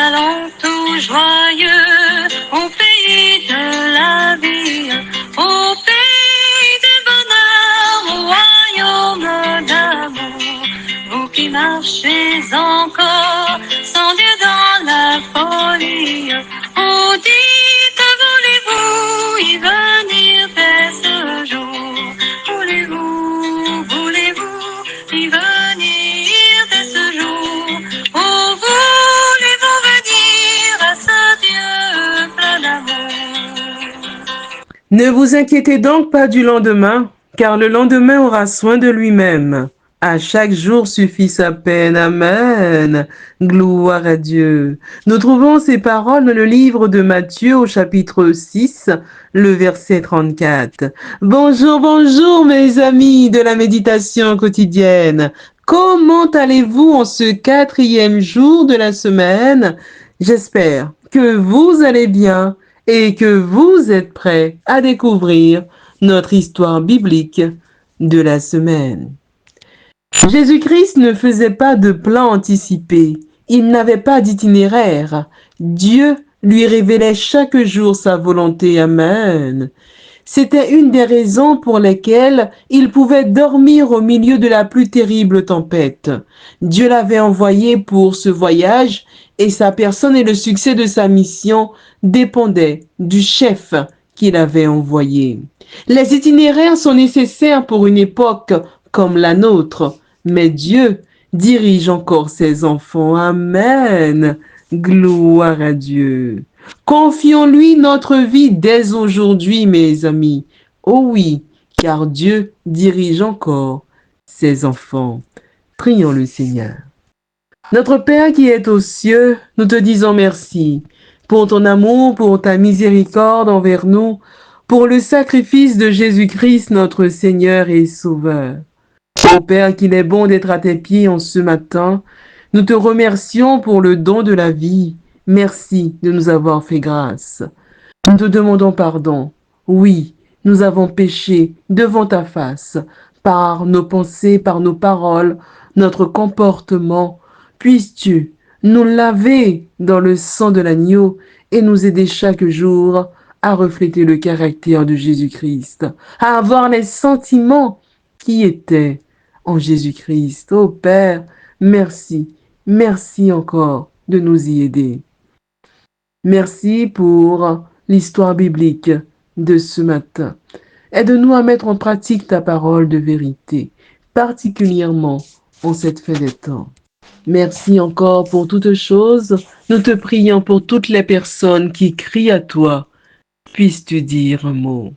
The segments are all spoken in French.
allons tout joyeux au pays de la vie, au pays du bonheur, au royaume d'amour. Vous qui marchez encore sans Dieu dans la folie, oh dites, voulez-vous y venir dès ce jour? Voulez-vous y venir dès ce jour? Oh, voulez-vous venir à ce Dieu plein d'amour? Ne vous inquiétez donc pas du lendemain, car le lendemain aura soin de lui-même. À chaque jour suffit sa peine. Amen. Gloire à Dieu. Nous trouvons ces paroles dans le livre de Matthieu au chapitre 6, le verset 34. Bonjour, bonjour mes amis de la méditation quotidienne. Comment allez-vous en ce 4e jour de la semaine? J'espère que vous allez bien et que vous êtes prêts à découvrir notre histoire biblique de la semaine. Jésus-Christ ne faisait pas de plan anticipé, il n'avait pas d'itinéraire. Dieu lui révélait chaque jour sa volonté. Amen. C'était une des raisons pour lesquelles il pouvait dormir au milieu de la plus terrible tempête. Dieu l'avait envoyé pour ce voyage et sa personne et le succès de sa mission dépendaient du chef qu'il avait envoyé. Les itinéraires sont nécessaires pour une époque comme la nôtre, mais Dieu dirige encore ses enfants. Amen. Gloire à Dieu. Confions-lui notre vie dès aujourd'hui, mes amis. Oh oui, car Dieu dirige encore ses enfants. Prions le Seigneur. Notre Père qui est aux cieux, nous te disons merci pour ton amour, pour ta miséricorde envers nous, pour le sacrifice de Jésus-Christ, notre Seigneur et Sauveur. Ô Père, qu'il est bon d'être à tes pieds en ce matin. Nous te remercions pour le don de la vie. Merci de nous avoir fait grâce. Nous te demandons pardon. Oui, nous avons péché devant ta face, par nos pensées, par nos paroles, notre comportement. Puisses-tu nous laver dans le sang de l'agneau et nous aider chaque jour à refléter le caractère de Jésus-Christ, à avoir les sentiments qui étaient en Jésus-Christ. Ô Père, merci, merci encore de nous y aider. Merci pour l'histoire biblique de ce matin. Aide-nous à mettre en pratique ta parole de vérité, particulièrement en cette fin des temps. Merci encore pour toutes choses. Nous te prions pour toutes les personnes qui crient à toi. Puisses-tu dire un mot.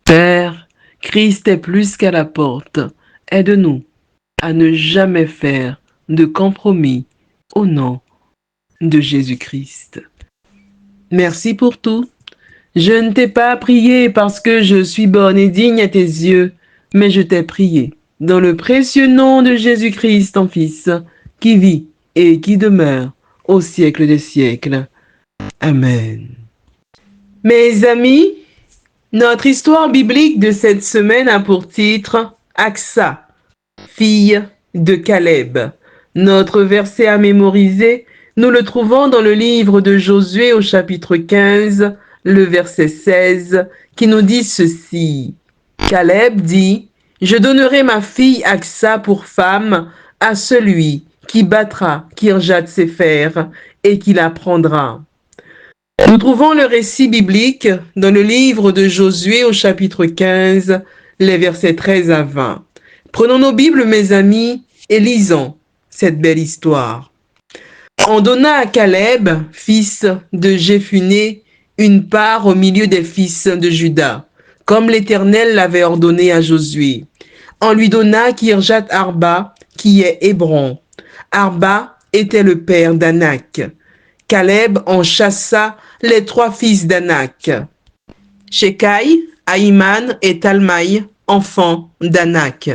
Père, Christ est plus qu'à la porte. Aide-nous à ne jamais faire de compromis au nom de Jésus-Christ. Merci pour tout. Je ne t'ai pas prié parce que je suis bonne et digne à tes yeux, mais je t'ai prié dans le précieux nom de Jésus-Christ, ton Fils, qui vit et qui demeure au siècle des siècles. Amen. Mes amis, notre histoire biblique de cette semaine a pour titre Aksa, fille de Caleb. Notre verset à mémoriser, nous le trouvons dans le livre de Josué au chapitre 15, le verset 16, qui nous dit ceci. Caleb dit, « Je donnerai ma fille Aksa pour femme à celui qui battra Kirjat-Séfer et qui la prendra. » Nous trouvons le récit biblique dans le livre de Josué au chapitre 15, les versets 13 à 20. Prenons nos Bibles, mes amis, et lisons cette belle histoire. On donna à Caleb, fils de Jéphuné, une part au milieu des fils de Juda, comme l'Éternel l'avait ordonné à Josué. On lui donna Kirjat Arba, qui est Hébron. Arba était le père d'Anak. Caleb en chassa les 3 fils d'Anak, Shekai, Ahiman et Talmaï, enfants d'Anak.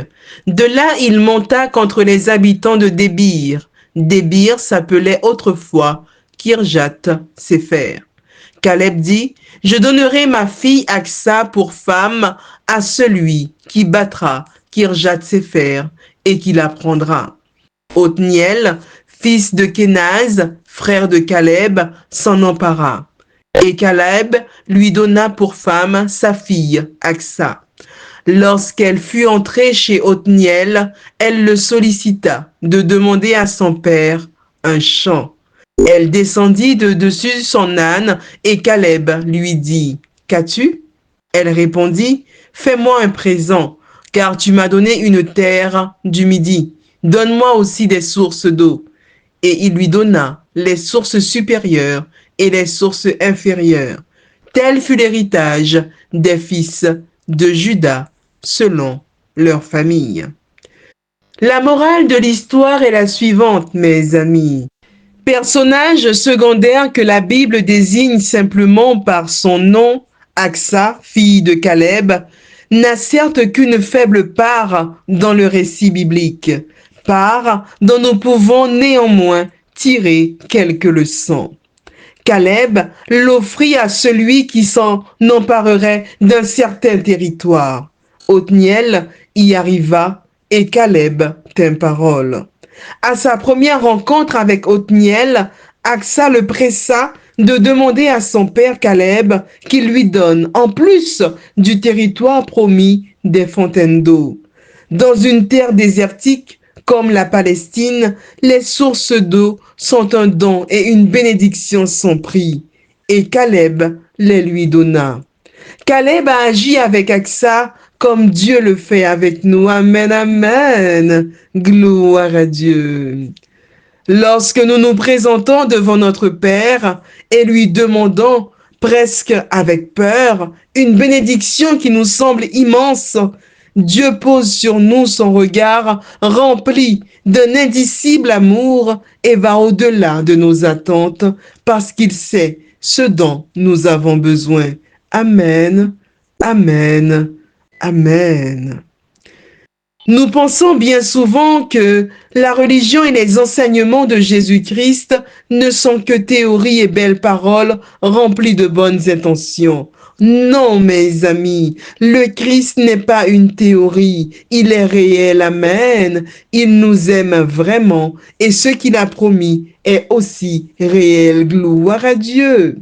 De là, il monta contre les habitants de Débir. Débir s'appelait autrefois Kirjat-Séfer. Caleb dit, « Je donnerai ma fille Aksa pour femme à celui qui battra Kirjat-Séfer et qui la prendra. » Othniel, fils de Kénaz, frère de Caleb, s'en empara. Et Caleb lui donna pour femme sa fille, Aksa. Lorsqu'elle fut entrée chez Othniel, elle le sollicita de demander à son père un champ. Elle descendit de dessus son âne et Caleb lui dit, « Qu'as-tu » Elle répondit, « Fais-moi un présent, car tu m'as donné une terre du Midi. Donne-moi aussi des sources d'eau. » Et il lui donna les sources supérieures et les sources inférieures. Tel fut l'héritage des fils de Juda selon leur famille. La morale de l'histoire est la suivante, mes amis. Personnage secondaire que la Bible désigne simplement par son nom, Aksa, fille de Caleb, n'a certes qu'une faible part dans le récit biblique, part dont nous pouvons néanmoins tirer quelques leçons. Caleb l'offrit à celui qui s'en emparerait d'un certain territoire. Othniel y arriva et Caleb tint parole. À sa première rencontre avec Othniel, Aksa le pressa de demander à son père Caleb qu'il lui donne, en plus du territoire promis, des fontaines d'eau. Dans une terre désertique comme la Palestine, les sources d'eau sont un don et une bénédiction sans prix. Et Caleb les lui donna. Caleb a agi avec Aksa comme Dieu le fait avec nous. Amen, amen. Gloire à Dieu. Lorsque nous nous présentons devant notre Père et lui demandons, presque avec peur, une bénédiction qui nous semble immense, Dieu pose sur nous son regard rempli d'un indicible amour et va au-delà de nos attentes parce qu'il sait ce dont nous avons besoin. Amen, amen, amen. Nous pensons bien souvent que la religion et les enseignements de Jésus-Christ ne sont que théories et belles paroles remplies de bonnes intentions. Non, mes amis, le Christ n'est pas une théorie, il est réel, amen. Il nous aime vraiment et ce qu'il a promis est aussi réel, gloire à Dieu.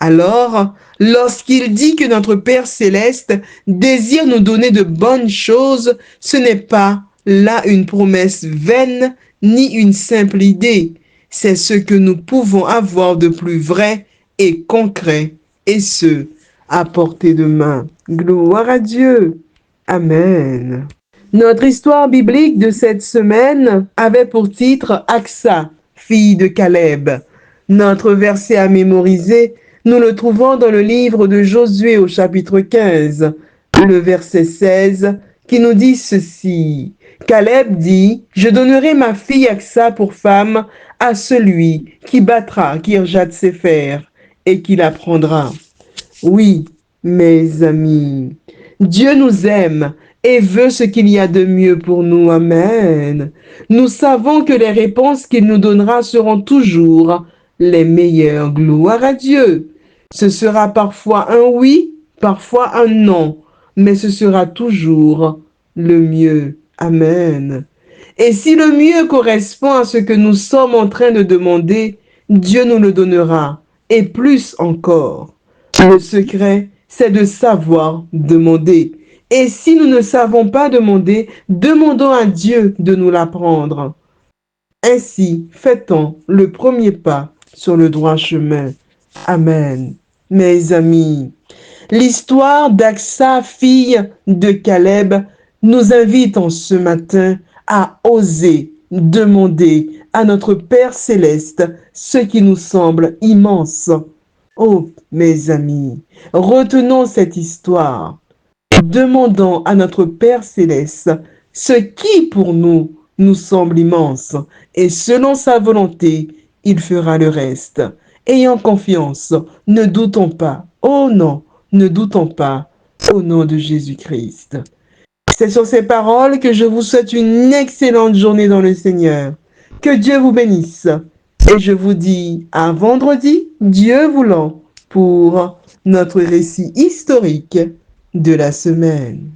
Alors, lorsqu'il dit que notre Père céleste désire nous donner de bonnes choses, ce n'est pas là une promesse vaine ni une simple idée. C'est ce que nous pouvons avoir de plus vrai et concret, et ce, à portée de main. Gloire à Dieu. Amen. Notre histoire biblique de cette semaine avait pour titre Aksa, fille de Caleb. Notre verset à mémoriser, nous le trouvons dans le livre de Josué au chapitre 15, le verset 16, qui nous dit ceci. Caleb dit, « Je donnerai ma fille Aksa pour femme à celui qui battra Kirjat-Séfer et qui la prendra. » Oui, mes amis, Dieu nous aime et veut ce qu'il y a de mieux pour nous. Amen. Nous savons que les réponses qu'il nous donnera seront toujours les meilleures. Gloire à Dieu. Ce sera parfois un oui, parfois un non, mais ce sera toujours le mieux. Amen. Et si le mieux correspond à ce que nous sommes en train de demander, Dieu nous le donnera, et plus encore. Le secret, c'est de savoir demander. Et si nous ne savons pas demander, demandons à Dieu de nous l'apprendre. Ainsi, fait-on le premier pas sur le droit chemin. Amen. Mes amis, l'histoire d'Aksa, fille de Caleb, nous invite en ce matin à oser demander à notre Père céleste ce qui nous semble immense. Oh, mes amis, retenons cette histoire. Demandons à notre Père céleste ce qui pour nous nous semble immense et selon sa volonté, il fera le reste. Ayant confiance, ne doutons pas. Oh non, ne doutons pas au nom de Jésus-Christ. C'est sur ces paroles que je vous souhaite une excellente journée dans le Seigneur. Que Dieu vous bénisse. Et je vous dis à vendredi, Dieu voulant, pour notre récit historique de la semaine.